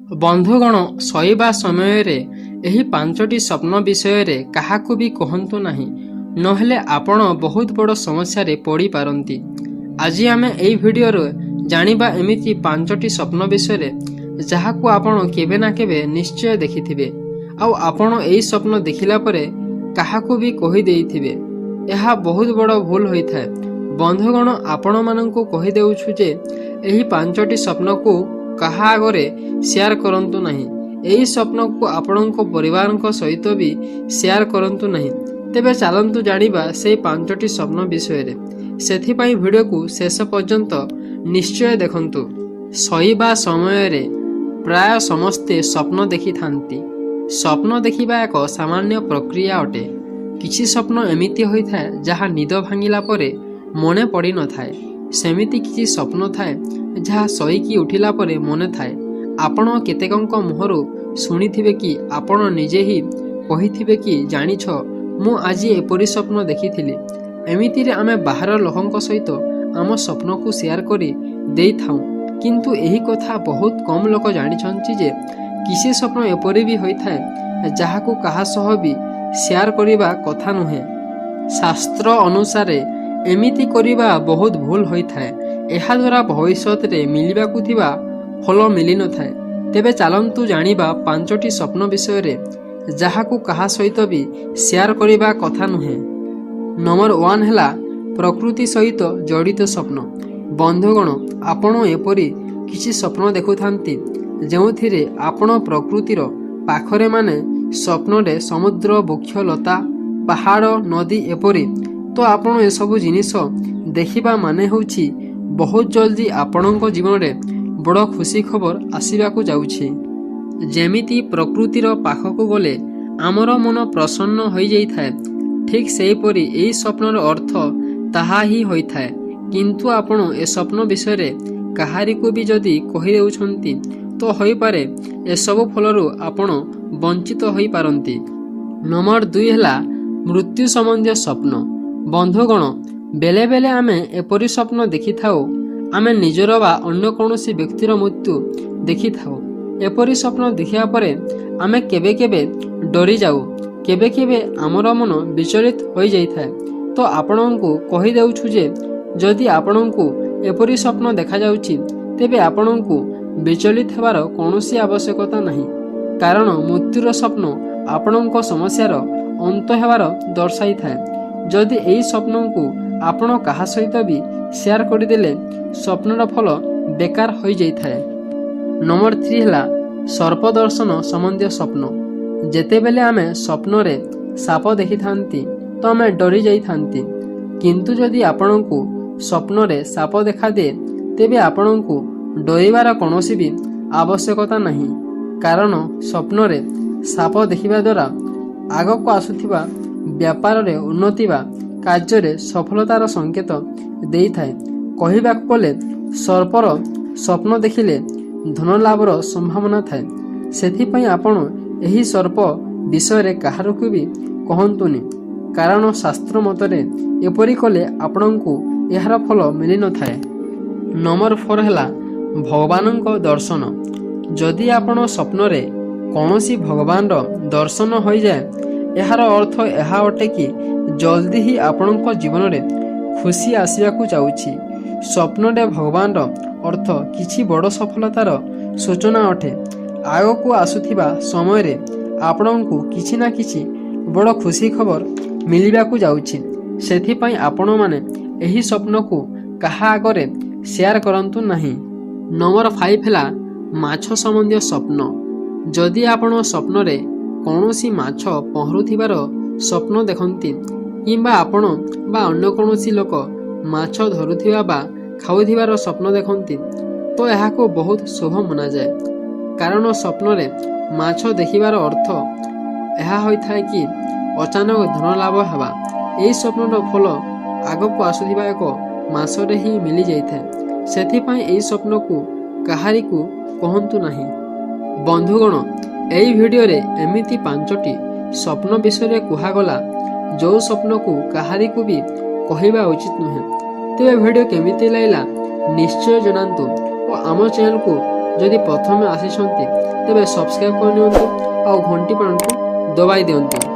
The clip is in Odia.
ବନ୍ଧୁଗଣ, ଶୋଇବା ସମୟରେ ଏହି 5ଟି ସ୍ୱପ୍ନ ବିଷୟରେ କାହାକୁ ବି କହନ୍ତୁ ନାହିଁ, ନହେଲେ ଆପଣ ବହୁତ ବଡ଼ ସମସ୍ୟାରେ ପଡ଼ିପାରନ୍ତି। ଆଜି ଆମେ ଏହି ଭିଡ଼ିଓରେ ଜାଣିବା ଏମିତି 5ଟି ସ୍ୱପ୍ନ ବିଷୟରେ ଯାହାକୁ ଆପଣ କେବେ ନା କେବେ ନିଶ୍ଚୟ ଦେଖିଥିବେ, ଆଉ ଆପଣ ଏହି ସ୍ୱପ୍ନ ଦେଖିଲା ପରେ କାହାକୁ ବି କହିଦେଇଥିବେ। ଏହା ବହୁତ ବଡ଼ ଭୁଲ ହୋଇଥାଏ। ବନ୍ଧୁଗଣ, ଆପଣମାନଙ୍କୁ କହିଦେଉଛୁ ଯେ ଏହି 5ଟି ସ୍ୱପ୍ନକୁ କାହା ଆଗରେ ସେୟାର କରନ୍ତୁ ନାହିଁ। ଏହି ସ୍ୱପ୍ନକୁ ଆପଣଙ୍କ ପରିବାରଙ୍କ ସହିତ ବି ସେୟାର କରନ୍ତୁ ନାହିଁ। ତେବେ ଚାଲନ୍ତୁ ଜାଣିବା ସେହି 5ଟି ସ୍ୱପ୍ନ ବିଷୟରେ। ସେଥିପାଇଁ ଭିଡ଼ିଓକୁ ଶେଷ ପର୍ଯ୍ୟନ୍ତ ନିଶ୍ଚୟ ଦେଖନ୍ତୁ। ଶୋଇବା ସମୟରେ ପ୍ରାୟ ସମସ୍ତେ ସ୍ୱପ୍ନ ଦେଖିଥାନ୍ତି। ସ୍ୱପ୍ନ ଦେଖିବା ଏକ ସାମାନ୍ୟ ପ୍ରକ୍ରିୟା ଅଟେ। କିଛି ସ୍ୱପ୍ନ ଏମିତି ହୋଇଥାଏ ଯାହା ନିଦ ଭାଙ୍ଗିଲା ପରେ ମନେ ପଡ଼ିନଥାଏ। ସେମିତି କିଛି ସ୍ୱପ୍ନ ଥାଏ ଯାହା ଶୋଇକି ଉଠିଲା ପରେ ମନେ ଥାଏ। ଆପଣ କେତେକଙ୍କ ମୁହଁରୁ ଶୁଣିଥିବେ କି ଆପଣ ନିଜେ ହିଁ କହିଥିବେ କି, ଜାଣିଛ, ମୁଁ ଆଜି ଏପରି ସ୍ୱପ୍ନ ଦେଖିଥିଲି। ଏମିତିରେ ଆମେ ବାହାର ଲୋକଙ୍କ ସହିତ ଆମ ସ୍ୱପ୍ନକୁ ସେୟାର କରି ଦେଇଥାଉ, କିନ୍ତୁ ଏହି କଥା ବହୁତ କମ୍ ଲୋକ ଜାଣିଛନ୍ତି ଯେ କିଛି ସ୍ୱପ୍ନ ଏପରି ବି ହୋଇଥାଏ ଯାହାକୁ କାହା ସହ ବି ସେୟାର କରିବା କଥା ନୁହେଁ। ଶାସ୍ତ୍ର ଅନୁସାରେ ଏମିତି କରିବା ବହୁତ ଭୁଲ ହୋଇଥାଏ। ଏହାଦ୍ୱାରା ଭବିଷ୍ୟତରେ ମିଳିବାକୁ ଥିବା ଫଳ ମିଳିନଥାଏ। ତେବେ ଚାଲନ୍ତୁ ଜାଣିବା 5ଟି ସ୍ୱପ୍ନ ବିଷୟରେ ଯାହାକୁ କାହା ସହିତ ବି ସେୟାର କରିବା କଥା ନୁହେଁ। ନମ୍ବର 1 ହେଲା ପ୍ରକୃତି ସହିତ ଜଡ଼ିତ ସ୍ୱପ୍ନ। ବନ୍ଧୁଗଣ, ଆପଣ ଏପରି କିଛି ସ୍ୱପ୍ନ ଦେଖୁଥାନ୍ତି ଯେଉଁଥିରେ ଆପଣ ପ୍ରକୃତିର ପାଖରେ, ମାନେ ସ୍ୱପ୍ନରେ ସମୁଦ୍ର, ବୃକ୍ଷ, ଲତା, ପାହାଡ଼, ନଦୀ ଏପରି। ତ ଆପଣ ଏସବୁ ଜିନିଷ ଦେଖିବା ମାନେ ହେଉଛି ବହୁତ ଜଲ୍ଦି ଆପଣଙ୍କ ଜୀବନରେ ବଡ଼ ଖୁସି ଖବର ଆସିବାକୁ ଯାଉଛି। ଯେମିତି ପ୍ରକୃତିର ପାଖକୁ ଗଲେ ଆମର ମନ ପ୍ରସନ୍ନ ହୋଇଯାଇଥାଏ, ଠିକ୍ ସେହିପରି ଏହି ସ୍ୱପ୍ନର ଅର୍ଥ ତାହା ହିଁ ହୋଇଥାଏ। କିନ୍ତୁ ଆପଣ ଏ ସ୍ୱପ୍ନ ବିଷୟରେ କାହାରିକୁ ବି ଯଦି କହିଦେଉଛନ୍ତି, ତ ହୋଇପାରେ ଏସବୁ ଫଳରୁ ଆପଣ ବଞ୍ଚିତ ହୋଇପାରନ୍ତି। ନମ୍ବର 2 ହେଲା ମୃତ୍ୟୁ ସମ୍ବନ୍ଧୀୟ ସ୍ୱପ୍ନ। ବନ୍ଧୁଗଣ, ବେଳେବେଳେ ଆମେ ଏପରି ସ୍ୱପ୍ନ ଦେଖିଥାଉ, ଆମେ ନିଜର ବା ଅନ୍ୟ କୌଣସି ବ୍ୟକ୍ତିର ମୃତ୍ୟୁ ଦେଖିଥାଉ। ଏପରି ସ୍ୱପ୍ନ ଦେଖିବା ପରେ ଆମେ କେବେ କେବେ ଡରିଯାଉ, କେବେ କେବେ ଆମର ମନ ବିଚଳିତ ହୋଇଯାଇଥାଏ। ତ ଆପଣଙ୍କୁ କହିଦେଉଛୁ ଯେ ଯଦି ଆପଣଙ୍କୁ ଏପରି ସ୍ୱପ୍ନ ଦେଖାଯାଉଛି, ତେବେ ଆପଣଙ୍କୁ ବିଚଳିତ ହେବାର କୌଣସି ଆବଶ୍ୟକତା ନାହିଁ। କାରଣ ମୃତ୍ୟୁର ସ୍ୱପ୍ନ ଆପଣଙ୍କ ସମସ୍ୟାର ଅନ୍ତ ହେବାର ଦର୍ଶାଇଥାଏ। ଯଦି ଏହି ସ୍ୱପ୍ନକୁ ଆପଣ କାହା ସହିତ ବି ସେୟାର କରିଦେଲେ ସ୍ୱପ୍ନର ଫଳ ବେକାର ହୋଇଯାଇଥାଏ। ନମ୍ବର 3 ହେଲା ସର୍ପ ଦର୍ଶନ ସମ୍ବନ୍ଧୀୟ ସ୍ୱପ୍ନ। ଯେତେବେଳେ ଆମେ ସ୍ୱପ୍ନରେ ସାପ ଦେଖିଥାନ୍ତି ତ ଆମେ ଡରି ଯାଇଥାନ୍ତି। କିନ୍ତୁ ଯଦି ଆପଣଙ୍କୁ ସ୍ୱପ୍ନରେ ସାପ ଦେଖାଦିଏ, ତେବେ ଆପଣଙ୍କୁ ଡରିବାର କୌଣସି ବି ଆବଶ୍ୟକତା ନାହିଁ। କାରଣ ସ୍ୱପ୍ନରେ ସାପ ଦେଖିବା ଦ୍ୱାରା ଆଗକୁ ଆସୁଥିବା ବ୍ୟାପାରରେ ଉନ୍ନତି ବା କାର୍ଯ୍ୟରେ ସଫଳତାର ସଂକେତ ଦେଇଥାଏ। କହିବାକୁ ଗଲେ ସର୍ପର ସ୍ୱପ୍ନ ଦେଖିଲେ ଧନଲାଭର ସମ୍ଭାବନା ଥାଏ। ସେଥିପାଇଁ ଆପଣ ଏହି ସର୍ପ ବିଷୟରେ କାହାରିକୁ ବି କହନ୍ତୁନି, କାରଣ ଶାସ୍ତ୍ର ମତରେ ଏପରି କଲେ ଆପଣଙ୍କୁ ଏହାର ଫଳ ମିଳିନଥାଏ। ନମ୍ବର 4 ହେଲା ଭଗବାନଙ୍କ ଦର୍ଶନ। ଯଦି ଆପଣ ସ୍ୱପ୍ନରେ କୌଣସି ଭଗବାନର ଦର୍ଶନ ହୋଇଯାଏ, ଏହାର ଅର୍ଥ ଏହା ଅଟେ କି ଜଲ୍ଦି ହିଁ ଆପଣଙ୍କ ଜୀବନରେ ଖୁସି ଆସିବାକୁ ଯାଉଛି। ସ୍ୱପ୍ନରେ ଭଗବାନର ଅର୍ଥ କିଛି ବଡ଼ ସଫଳତାର ସୂଚନା ଅଟେ। ଆଗକୁ ଆସୁଥିବା ସମୟରେ ଆପଣଙ୍କୁ କିଛି ନା କିଛି ବଡ଼ ଖୁସି ଖବର ମିଳିବାକୁ ଯାଉଛି। ସେଥିପାଇଁ ଆପଣମାନେ ଏହି ସ୍ୱପ୍ନକୁ କାହା ଆଗରେ ସେୟାର କରନ୍ତୁ ନାହିଁ। ନମ୍ବର 5 ହେଲା ମାଛ ସମ୍ବନ୍ଧୀୟ ସ୍ୱପ୍ନ। ଯଦି ଆପଣ ସ୍ୱପ୍ନରେ କୌଣସି ମାଛ ପହଁରୁଥିବାର ସ୍ୱପ୍ନ ଦେଖନ୍ତି, କିମ୍ବା ଆପଣ ବା ଅନ୍ୟ କୌଣସି ଲୋକ ମାଛ ଧରୁଥିବା ବା ଖାଉଥିବାର ସ୍ୱପ୍ନ ଦେଖନ୍ତି, ତ ଏହାକୁ ବହୁତ ଶୁଭ ମନାଯାଏ। କାରଣ ସ୍ୱପ୍ନରେ ମାଛ ଦେଖିବାର ଅର୍ଥ ଏହା ହୋଇଥାଏ କି ଅଚାନକ ଧନଲାଭ ହେବା। ଏହି ସ୍ୱପ୍ନର ଫଳ ଆଗକୁ ଆସୁଥିବା ଏକ ମାସରେ ହିଁ ମିଳିଯାଇଥାଏ। ସେଥିପାଇଁ ଏହି ସ୍ୱପ୍ନକୁ କାହାରିକୁ କହନ୍ତୁ ନାହିଁ। ବନ୍ଧୁଗଣ, ଏହି ଭିଡ଼ିଓରେ ଏମିତି 5ଟି ସ୍ୱପ୍ନ ବିଷୟରେ କୁହାଗଲା ଯେଉଁ ସ୍ୱପ୍ନକୁ କାହାରିକୁ ବି କହିବା ଉଚିତ ନୁହେଁ। ତେବେ ଭିଡ଼ିଓ କେମିତି ଲାଗିଲା ନିଶ୍ଚୟ ଜଣାନ୍ତୁ ଓ ଆମ ଚ୍ୟାନେଲକୁ जदि प्रथमे आसीछन्ति तेबे सब्सक्राइब कर नियंतु और घंटी बटन को दबाई दियंतु।